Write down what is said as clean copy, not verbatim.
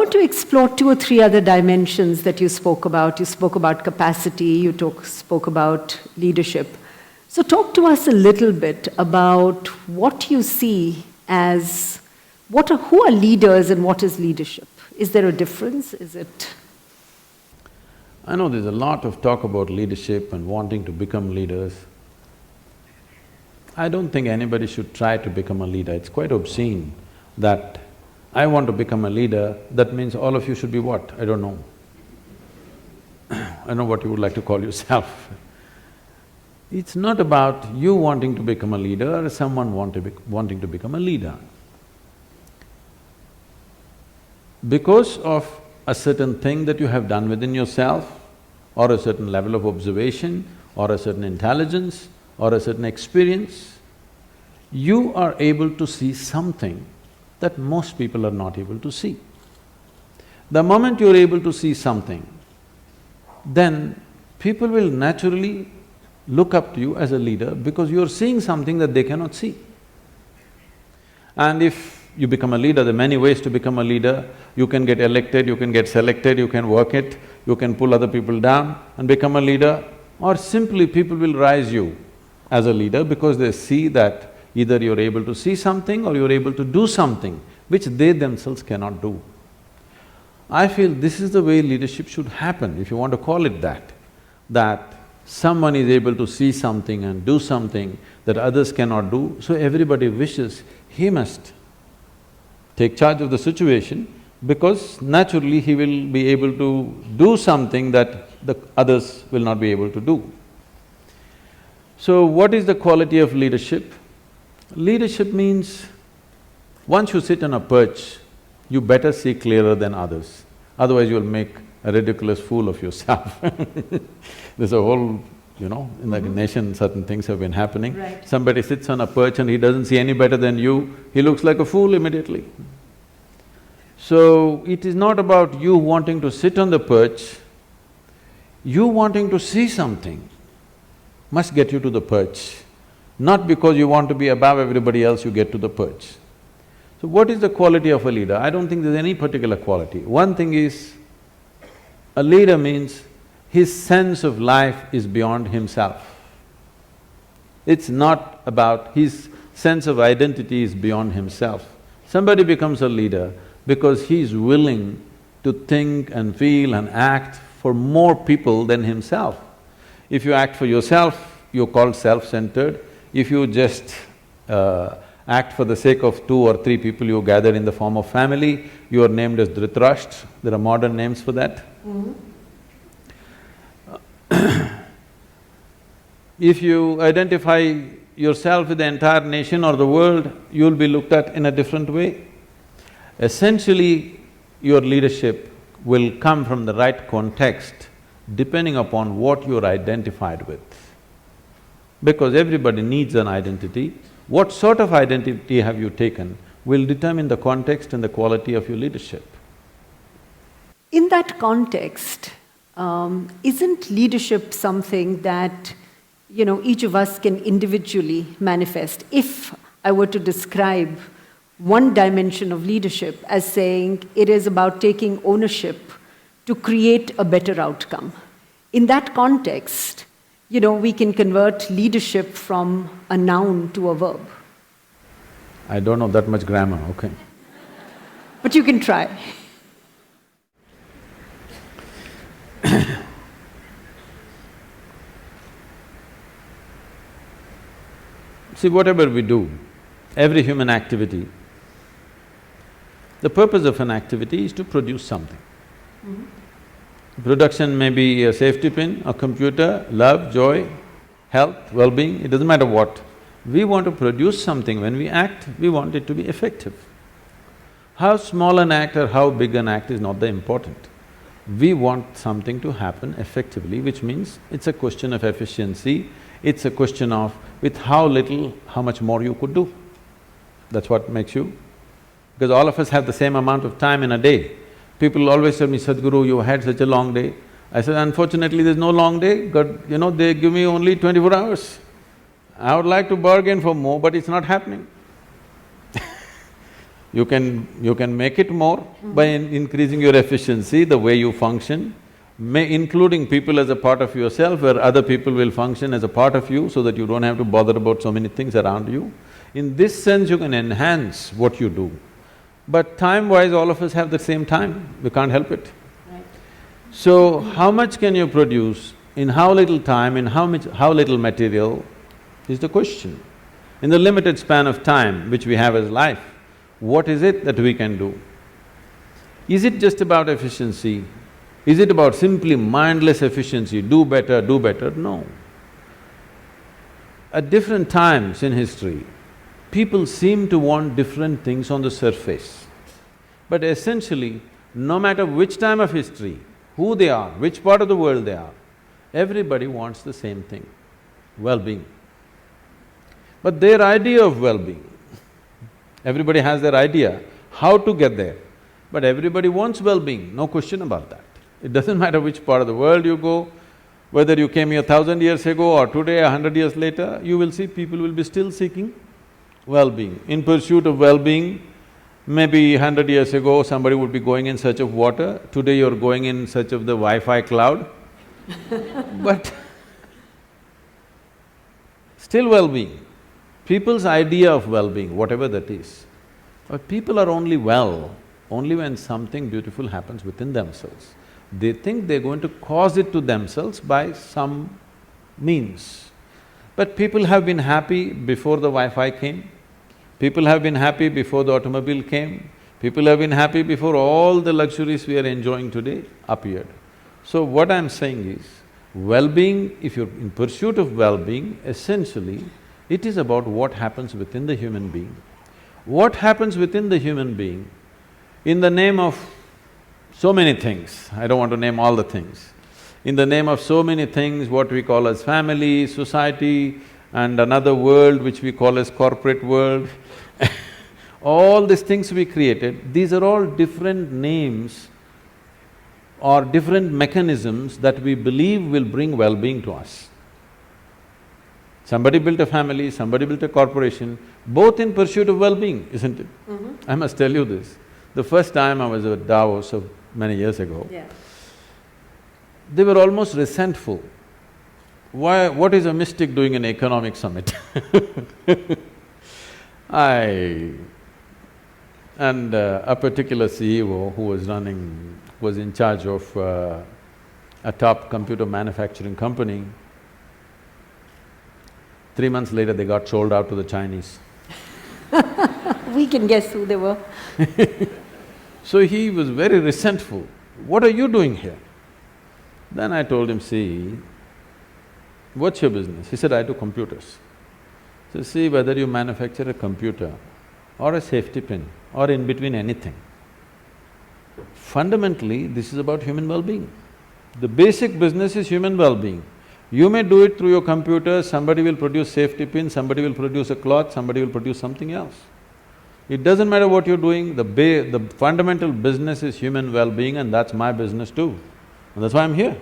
want to explore 2 or 3 other dimensions that you spoke about. You spoke about capacity, you spoke about leadership. So talk to us a little bit about what you see as, who are leaders and what is leadership? Is there a difference? Is it… I know there's a lot of talk about leadership and wanting to become leaders. I don't think anybody should try to become a leader. It's quite obscene that I want to become a leader, that means all of you should be what? I don't know. I don't know what you would like to call yourself. It's not about you wanting to become a leader or someone wanting to become a leader. Because of a certain thing that you have done within yourself, or a certain level of observation, or a certain intelligence, or a certain experience, you are able to see something that most people are not able to see. The moment you're able to see something, then people will naturally look up to you as a leader because you're seeing something that they cannot see. And if you become a leader, there are many ways to become a leader. You can get elected, you can get selected, you can work it, you can pull other people down and become a leader, or simply people will rise you as a leader because they see that either you're able to see something or you're able to do something which they themselves cannot do. I feel this is the way leadership should happen, if you want to call it that someone is able to see something and do something that others cannot do, so everybody wishes he must take charge of the situation because naturally he will be able to do something that the others will not be able to do. So what is the quality of leadership? Leadership means once you sit on a perch, you better see clearer than others, otherwise you'll make a ridiculous fool of yourself. There's a whole, in the nation certain things have been happening. Right. Somebody sits on a perch and he doesn't see any better than you, he looks like a fool immediately. So, it is not about you wanting to sit on the perch, you wanting to see something must get you to the perch. Not because you want to be above everybody else, you get to the perch. So what is the quality of a leader? I don't think there's any particular quality. One thing is, a leader means his sense of life is beyond himself. It's not about… his sense of identity is beyond himself. Somebody becomes a leader because he's willing to think and feel and act for more people than himself. If you act for yourself, you're called self-centered. If you just act for the sake of 2 or 3 people you gather in the form of family, you are named as Dhritarashtra. There are modern names for that. If you identify yourself with the entire nation or the world, you'll be looked at in a different way. Essentially, your leadership will come from the right context depending upon what you're identified with. Because everybody needs an identity. What sort of identity have you taken will determine the context and the quality of your leadership. In that context, isn't leadership something that, each of us can individually manifest? If I were to describe one dimension of leadership as saying it is about taking ownership to create a better outcome. In that context, we can convert leadership from a noun to a verb. I don't know that much grammar, okay. But you can try. See, whatever we do, every human activity, the purpose of an activity is to produce something. Production may be a safety pin, a computer, love, joy, health, well-being, it doesn't matter what. We want to produce something. When we act, we want it to be effective. How small an act or how big an act is not the important. We want something to happen effectively, which means it's a question of efficiency, it's a question of with how little, how much more you could do. That's what makes you… because all of us have the same amount of time in a day. People always tell me, Sadhguru, you had such a long day. I said, unfortunately there's no long day, God, they give me only 24 hours. I would like to bargain for more, but it's not happening. You can make it more by increasing your efficiency, the way you function, including people as a part of yourself, where other people will function as a part of you so that you don't have to bother about so many things around you. In this sense, you can enhance what you do. But time-wise, all of us have the same time, we can't help it. Right. So, how much can you produce, in how little time, in how little material, is the question. In the limited span of time which we have as life, what is it that we can do? Is it just about efficiency? Is it about simply mindless efficiency, do better, do better? No. At different times in history, people seem to want different things on the surface. But essentially, no matter which time of history, who they are, which part of the world they are, everybody wants the same thing, well-being. But their idea of well-being, everybody has their idea how to get there, but everybody wants well-being, no question about that. It doesn't matter which part of the world you go, whether you came here 1,000 years ago or today, 100 years later, you will see people will be still seeking well-being. In pursuit of well-being, maybe 100 years ago somebody would be going in search of water, today you're going in search of the Wi-Fi cloud but still well-being. People's idea of well-being, whatever that is, but people are only well only when something beautiful happens within themselves. They think they're going to cause it to themselves by some means. But people have been happy before the Wi-Fi came, people have been happy before the automobile came, people have been happy before all the luxuries we are enjoying today appeared. So what I'm saying is, well-being, if you're in pursuit of well-being, essentially, it is about what happens within the human being. What happens within the human being in the name of so many things, I don't want to name all the things, in the name of so many things, what we call as family, society, and another world which we call as corporate world all these things we created, these are all different names or different mechanisms that we believe will bring well-being to us. Somebody built a family, somebody built a corporation, both in pursuit of well-being, isn't it? I must tell you this. The first time I was at Davos so many years ago, they were almost resentful. Why… what is a mystic doing an economic summit? A particular CEO who was in charge of a top computer manufacturing company, 3 months later they got sold out to the Chinese. We can guess who they were. So he was very resentful. What are you doing here? Then I told him, see, what's your business? He said, I do computers. So see, whether you manufacture a computer or a safety pin or in between anything, fundamentally this is about human well-being. The basic business is human well-being. You may do it through your computer, somebody will produce safety pin, somebody will produce a cloth, somebody will produce something else. It doesn't matter what you're doing, the fundamental business is human well-being, and that's my business too. And that's why I'm here.